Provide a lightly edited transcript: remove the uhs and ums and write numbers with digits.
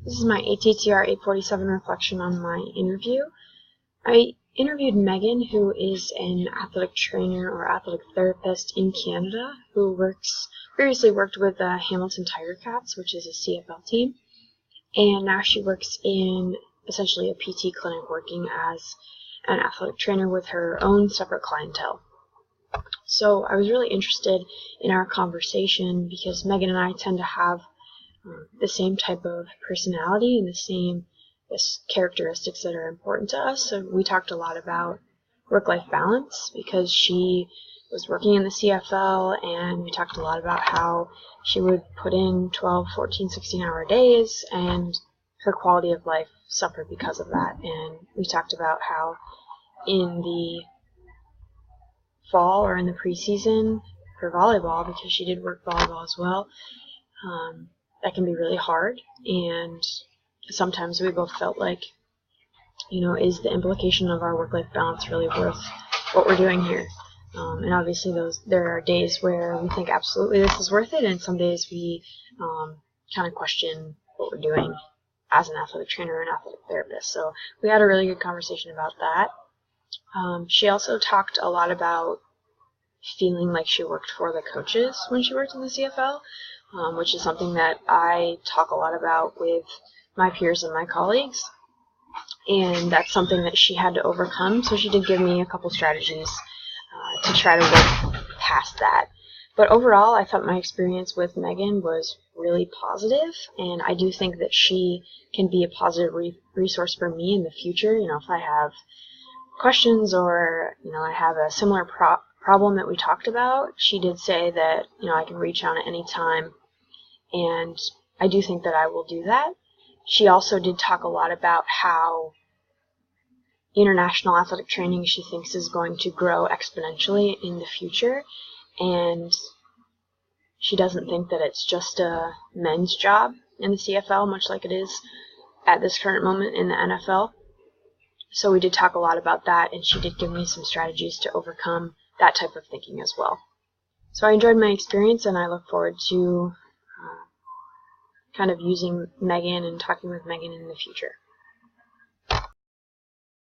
This is my ATTR 847 reflection on my interview. I interviewed Megan, who is an athletic trainer or athletic therapist in Canada, who previously worked with the Hamilton Tiger Cats, which is a CFL team, and now she works in essentially a PT clinic working as an athletic trainer with her own separate clientele. So I was really interested in our conversation because Megan and I tend to have the same type of personality and the same characteristics that are important to us. So we talked a lot about work-life balance because she was working in the CFL, and we talked a lot about how she would put in 12, 14, 16-hour days, and her quality of life suffered because of that. And we talked about how in the fall or in the preseason for volleyball, because she did work volleyball as well, that can be really hard, and sometimes we both felt like, is the implication of our work-life balance really worth what we're doing here? And obviously there are days where we think absolutely this is worth it, and some days we kind of question what we're doing as an athletic trainer or an athletic therapist. So we had a really good conversation about that. She also talked a lot about feeling like she worked for the coaches when she worked in the CFL, which is something that I talk a lot about with my peers and my colleagues, and that's something that she had to overcome. So she did give me a couple strategies to try to work past that. But overall, I thought my experience with Megan was really positive, and I do think that she can be a positive resource for me in the future. If I have questions or I have a similar problem that we talked about, she did say that I can reach out at any time, and I do think that I will do that. She also did talk a lot about how international athletic training she thinks is going to grow exponentially in the future, and she doesn't think that it's just a men's job in the CFL, much like it is at this current moment in the NFL. So we did talk a lot about that, and she did give me some strategies to overcome that type of thinking as well. So I enjoyed my experience, and I look forward to kind of using Megan and talking with Megan in the future.